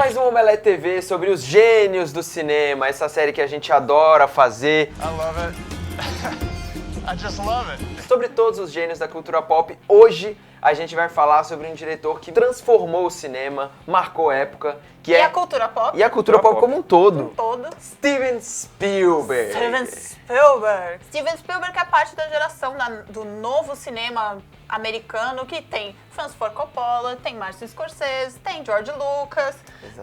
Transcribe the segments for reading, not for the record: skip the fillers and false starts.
mais um Omelete TV sobre os gênios do cinema, essa série que a gente adora fazer. I love it. I just love it. Sobre todos os gênios da cultura pop, hoje a gente vai falar sobre um diretor que transformou o cinema, marcou época, que E a cultura pop? E a cultura pop como um todo. Todo. Steven Spielberg. Steven Spielberg. Steven Spielberg é parte da geração do novo cinema americano, que tem Francis Ford Coppola, tem Martin Scorsese, tem George Lucas,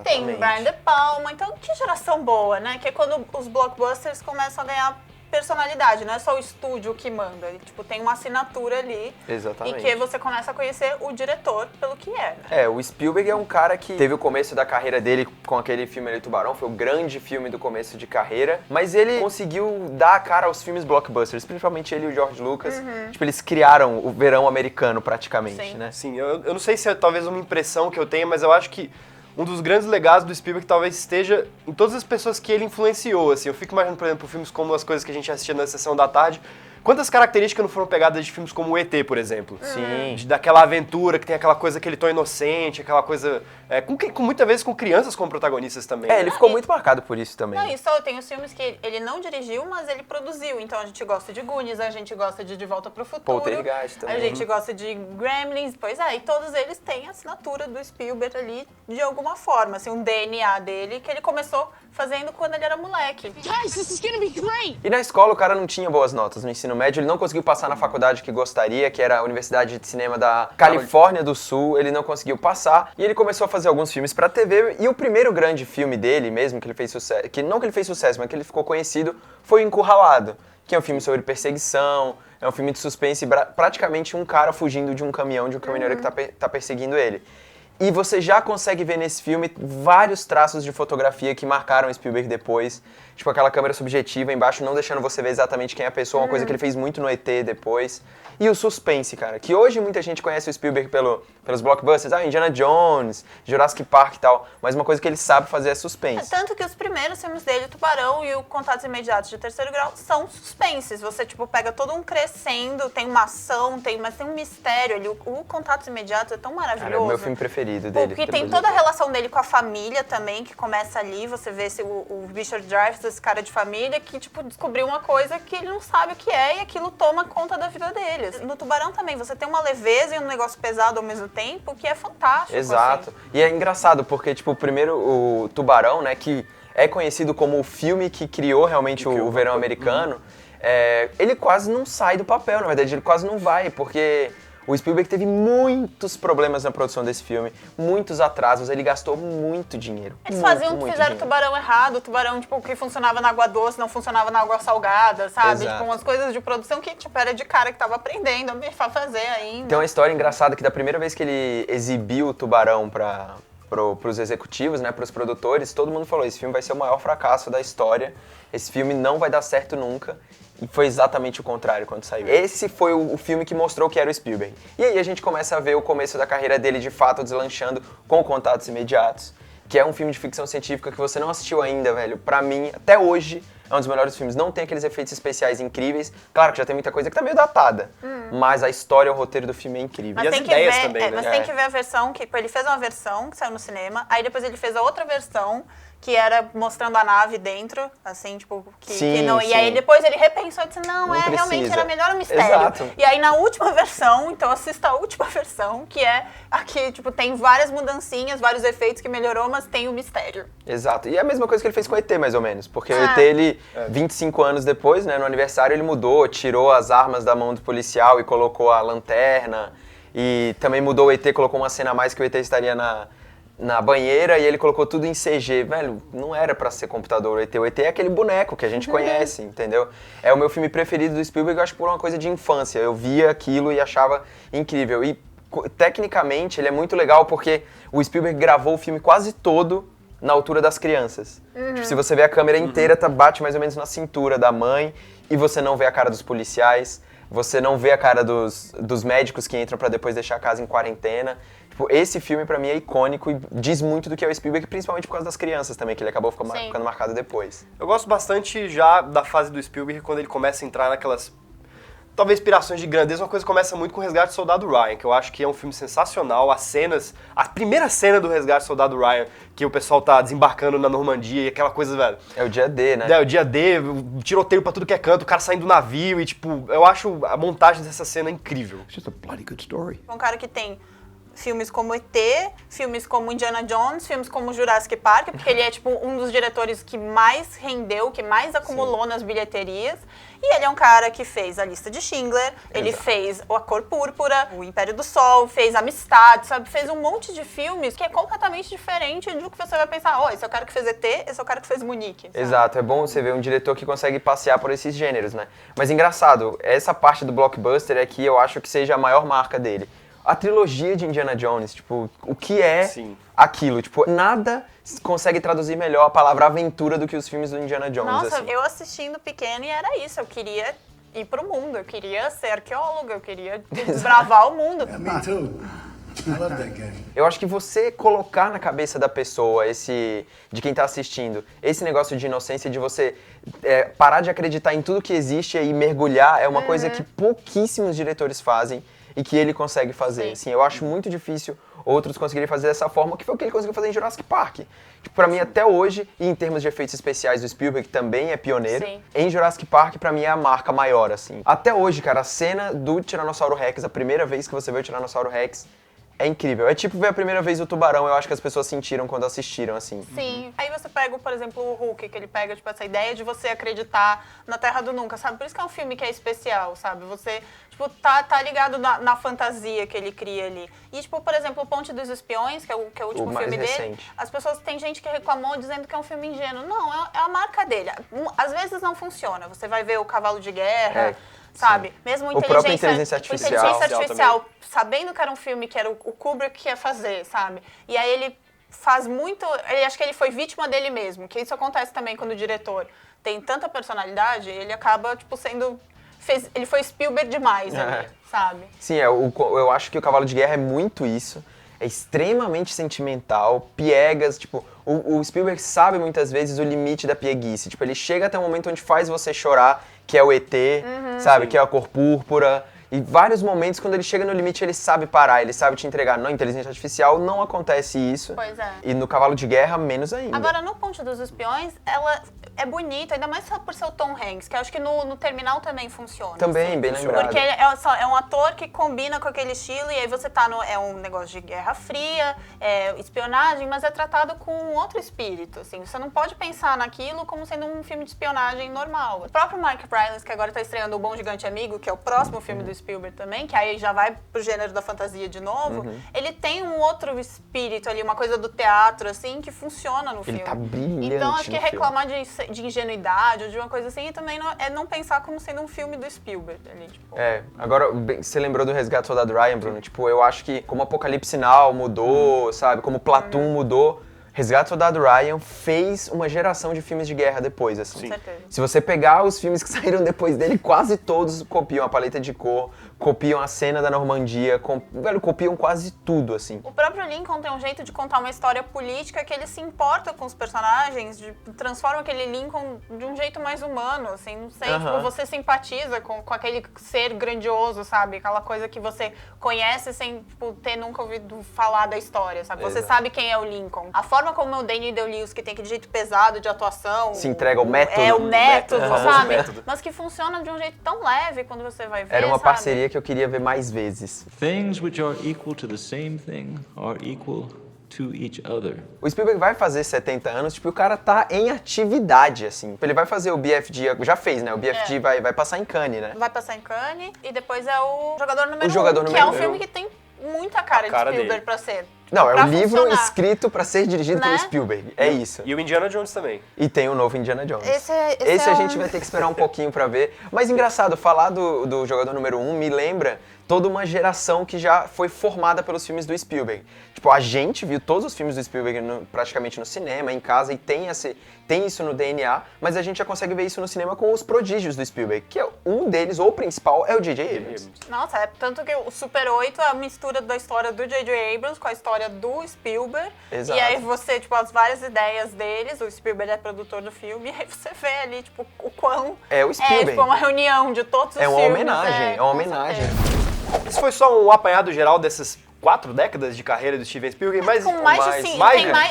tem Brian De Palma. Então, que geração boa, né? Que é quando os blockbusters começam a ganhar personalidade, não é só o estúdio que manda. Ele, tipo, tem uma assinatura ali. Exatamente. E que você começa a conhecer o diretor pelo que é. É, o Spielberg é um cara que teve o começo da carreira dele com aquele filme ali, Tubarão, foi o grande filme do começo de carreira, mas ele conseguiu dar a cara aos filmes blockbusters, principalmente ele e o George Lucas. Tipo, eles criaram o verão americano praticamente, Sim. né? Sim, eu não sei se é talvez uma impressão que eu tenho, mas eu acho que um dos grandes legados do Spielberg talvez esteja em todas as pessoas que ele influenciou, assim. Eu fico imaginando, por exemplo, filmes como as coisas que a gente assistia na Sessão da Tarde. Quantas características não foram pegadas de filmes como o E.T., por exemplo? Sim. Daquela aventura, que tem aquela coisa, aquele tom inocente, aquela coisa... com muitas vezes com crianças como protagonistas também. É, ele ficou muito marcado por isso também. Não, e só tem os filmes que ele não dirigiu, mas ele produziu. Então a gente gosta de Goonies, a gente gosta de Volta pro Futuro. Poltergeist também. A gente gosta de Gremlins, pois é. E todos eles têm a assinatura do Spielberg ali de alguma forma. Assim, um DNA dele que ele começou fazendo quando ele era moleque. Guys, this is gonna be great! E na escola o cara não tinha boas notas no ensino médio, ele não conseguiu passar na faculdade que gostaria, que era a Universidade de Cinema da Califórnia do Sul, ele não conseguiu passar, e ele começou a fazer alguns filmes pra TV, e o primeiro grande filme dele mesmo, que ele fez sucesso, que não que ele fez sucesso, mas que ele ficou conhecido, foi o Encurralado, que é um filme sobre perseguição, é um filme de suspense, praticamente um cara fugindo de um caminhoneiro que tá perseguindo ele. E você já consegue ver nesse filme vários traços de fotografia que marcaram Spielberg depois. Tipo aquela câmera subjetiva embaixo, não deixando você ver exatamente quem é a pessoa, uma coisa que ele fez muito no ET depois. E o suspense, cara, que hoje muita gente conhece o Spielberg pelos blockbusters, Indiana Jones, Jurassic Park e tal, mas uma coisa que ele sabe fazer é suspense. Tanto que os primeiros filmes dele, o Tubarão e o Contatos Imediatos de Terceiro Grau, são suspenses. Você, tipo, pega todo um crescendo, tem uma ação, mas tem um mistério ali. O Contatos Imediatos é tão maravilhoso. Cara, é o meu filme preferido dele. Porque tem toda a relação dele com a família também, que começa ali, você vê o Richard Dreyfuss, esse cara de família, que, tipo, descobriu uma coisa que ele não sabe o que é e aquilo toma conta da vida dele. No Tubarão também, você tem uma leveza e um negócio pesado ao mesmo tempo, que é fantástico. Exato. Assim. E é engraçado, porque, tipo, primeiro o Tubarão, né, que é conhecido como o filme que criou realmente o verão americano, ele quase não sai do papel, na verdade, ele quase não vai, porque o Spielberg teve muitos problemas na produção desse filme, muitos atrasos, ele gastou muito dinheiro. Eles muito fizeram o Tubarão errado, o Tubarão, tipo, que funcionava na água doce, não funcionava na água salgada, sabe? Exato. Tipo, umas coisas de produção que, tipo, era de cara que tava aprendendo a fazer ainda. Tem uma história engraçada que da primeira vez que ele exibiu o Tubarão pros executivos, né, pros produtores, todo mundo falou, esse filme vai ser o maior fracasso da história, esse filme não vai dar certo nunca. E foi exatamente o contrário quando saiu. Esse foi o filme que mostrou que era o Spielberg. E aí a gente começa a ver o começo da carreira dele de fato deslanchando com Contatos Imediatos, que é um filme de ficção científica que você não assistiu ainda, velho. Pra mim, até hoje, é um dos melhores filmes. Não tem aqueles efeitos especiais incríveis. Claro que já tem muita coisa que tá meio datada. Mas a história, o roteiro do filme é incrível. Mas E as tem que ideias ver, também, né? Mas tem que ver a versão, que ele fez uma versão que saiu no cinema, aí depois ele fez a outra versão, que era mostrando a nave dentro, assim, tipo, que não... E aí sim. depois ele repensou e disse, não realmente precisa. era melhor o mistério. Exato. E aí na última versão, então assista a última versão, que é aqui, tipo, tem várias mudancinhas, vários efeitos que melhorou, mas tem o mistério. Exato. E é a mesma coisa que ele fez com o ET, mais ou menos. Porque o ET, ele, 25 anos depois, né, no aniversário, ele mudou, tirou as armas da mão do policial e colocou a lanterna. E também mudou o ET, colocou uma cena a mais que o ET estaria na banheira e ele colocou tudo em CG. Velho, não era pra ser computador o ET. O ET é aquele boneco que a gente conhece, entendeu? É o meu filme preferido do Spielberg, eu acho, por uma coisa de infância. Eu via aquilo e achava incrível. E, tecnicamente, ele é muito legal porque o Spielberg gravou o filme quase todo na altura das crianças. Tipo, se você vê a câmera inteira, bate mais ou menos na cintura da mãe e você não vê a cara dos policiais, você não vê a cara dos médicos que entram pra depois deixar a casa em quarentena. Tipo, esse filme pra mim é icônico e diz muito do que é o Spielberg, principalmente por causa das crianças também, que ele acabou ficando marcado depois. Eu gosto bastante já da fase do Spielberg, quando ele começa a entrar naquelas talvez inspirações de grandeza, uma coisa que começa muito com o Resgate do Soldado Ryan, que eu acho que é um filme sensacional. As cenas, a primeira cena do Resgate do Soldado Ryan, que o pessoal tá desembarcando na Normandia e aquela coisa, velho. É o dia D, né? É, o dia D, o tiroteio pra tudo que é canto, o cara saindo do navio e, tipo, eu acho a montagem dessa cena incrível. It's just a bloody good story. É um cara que tem filmes como ET, filmes como Indiana Jones, filmes como Jurassic Park, porque ele é tipo um dos diretores que mais rendeu, que mais acumulou nas bilheterias. E ele é um cara que fez A Lista de Schindler, ele fez A Cor Púrpura, O Império do Sol, fez Amistade, sabe? Fez um monte de filmes que é completamente diferente do que você vai pensar, esse é o cara que fez ET, esse é o cara que fez Munique. Sabe? Exato, é bom você ver um diretor que consegue passear por esses gêneros, né? Mas engraçado, essa parte do blockbuster é que eu acho que seja a maior marca dele. A trilogia de Indiana Jones, tipo, o que é aquilo? Tipo, nada consegue traduzir melhor a palavra aventura do que os filmes do Indiana Jones, Nossa, assim. eu assistindo pequena e era isso, eu queria ir pro mundo, eu queria ser arqueóloga, eu queria desbravar o mundo. Me too. I love that game. Eu acho que você colocar na cabeça da pessoa, de quem tá assistindo, esse negócio de inocência, de você parar de acreditar em tudo que existe e mergulhar, é uma coisa que pouquíssimos diretores fazem e que ele consegue fazer. Assim, eu acho muito difícil outros conseguirem fazer dessa forma, que foi o que ele conseguiu fazer em Jurassic Park. Tipo, pra mim, até hoje, e em termos de efeitos especiais do Spielberg, que também é pioneiro, em Jurassic Park, pra mim, é a marca maior, assim. Até hoje, cara, a cena do Tiranossauro Rex, a primeira vez que você vê o Tiranossauro Rex, é incrível. É tipo ver a primeira vez o tubarão, eu acho que as pessoas sentiram quando assistiram, assim. Sim. Aí você pega, por exemplo, o Hulk, que ele pega, tipo, essa ideia de você acreditar na Terra do Nunca, sabe? Por isso que é um filme que é especial, sabe? Você, tipo, tá ligado na fantasia que ele cria ali. E, tipo, por exemplo, o Ponte dos Espiões, que é o último mais filme dele, recente. as pessoas, tem gente que reclamou dizendo que é um filme ingênuo. Não, é a marca dele. Às vezes não funciona. Você vai ver o Cavalo de Guerra... Sabe? Mesmo o próprio inteligência artificial sabendo que era um filme que era o Kubrick que ia fazer, sabe? E aí ele faz muito... acho que ele foi vítima dele mesmo, que isso acontece também quando o diretor tem tanta personalidade, ele acaba, tipo, ele foi Spielberg demais, ali, sabe? Sim, eu acho que o Cavalo de Guerra é muito isso. É extremamente sentimental, piegas, tipo... O Spielberg sabe muitas vezes o limite da pieguice. Tipo, ele chega até um momento onde faz você chorar, que é o ET, sabe? Que é a Cor Púrpura. E vários momentos, quando ele chega no limite, ele sabe parar, ele sabe te entregar. Na inteligência artificial não acontece isso. Pois é. E no Cavalo de Guerra, menos ainda. Agora, no Ponte dos Espiões, ela é bonita, ainda mais só por ser o Tom Hanks, que eu acho que no Terminal também funciona. Também, assim, bem lembrado. Porque ele é um ator que combina com aquele estilo, e aí você tá é um negócio de Guerra Fria, espionagem, mas é tratado com outro espírito, assim. Você não pode pensar naquilo como sendo um filme de espionagem normal. O próprio Mark Rylance, que agora tá estreando O Bom Gigante Amigo, que é o próximo filme do Spielberg também, que aí já vai pro gênero da fantasia de novo, ele tem um outro espírito ali, uma coisa do teatro, assim, que funciona no filme. Ele tá brilhante. Então, acho que no filme. reclamar de ingenuidade ou de uma coisa assim, e também não pensar como sendo um filme do Spielberg ali, tipo. Agora, você lembrou do Resgate do Soldado Ryan, Bruno? Tipo, eu acho que como Apocalipse Now mudou, sabe? Como Platoon mudou, Resgate do Soldado Ryan fez uma geração de filmes de guerra depois, assim. Com certeza. Se você pegar os filmes que saíram depois dele, quase todos copiam a paleta de cor, copiam a cena da Normandia, copiam quase tudo, assim. O próprio Lincoln tem um jeito de contar uma história política que ele se importa com os personagens, transforma aquele Lincoln de um jeito mais humano, assim, não sei, tipo, você simpatiza com aquele ser grandioso, sabe? Aquela coisa que você conhece sem, tipo, ter nunca ouvido falar da história, sabe? Você sabe quem é o Lincoln. A forma como o Daniel Day-Lewis, que tem aquele jeito pesado de atuação... Se entrega ao método. É, o método, sabe? Método. Mas que funciona de um jeito tão leve quando você vai ver, Era uma sabe? parceria que eu queria ver mais vezes. Things which are equal to the same thing are equal to each other. O Spielberg vai fazer 70 anos, tipo, o cara tá em atividade, assim. Ele vai fazer o BFG, já fez, né? O BFG vai passar em Cannes, né? Vai passar em Cannes e depois é o Jogador Número 1, Jogador que Número é um Um. filme que tem muita cara de cara Spielberg dele. pra ser. Não, é pra um livro funcionar. escrito pra ser dirigido pelo Né? Spielberg. É isso. E o Indiana Jones também. E tem o novo Indiana Jones. Esse a é gente vai ter que esperar um pouquinho pra ver. Mas engraçado, falar do Jogador Número 1 me lembra toda uma geração que já foi formada pelos filmes do Spielberg. Tipo, a gente viu todos os filmes do Spielberg praticamente no cinema, em casa, e tem isso no DNA, mas a gente já consegue ver isso no cinema com os prodígios do Spielberg, que um deles, ou o principal, é o J.J. Abrams. Nossa, tanto que o Super 8 é a mistura da história do J.J. Abrams com a história do Spielberg. Exato. E aí você, tipo, as várias ideias deles, o Spielberg é produtor do filme, e aí você vê ali, tipo, o quão... É o Spielberg. É, tipo, uma reunião de todos os filmes. É uma homenagem. Esse foi só um apanhado geral dessas 4 décadas de carreira do Steven Spielberg, mas... Com mais de 5,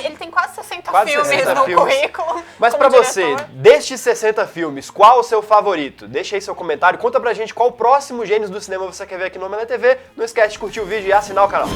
ele tem quase 60 filmes 60 no filmes. currículo. Mas como pra você, diretor. destes 60 filmes, qual o seu favorito? Deixa aí seu comentário, conta pra gente qual o próximo Gênios do Cinema você quer ver aqui no Omelete TV. Não esquece de curtir o vídeo e assinar o canal.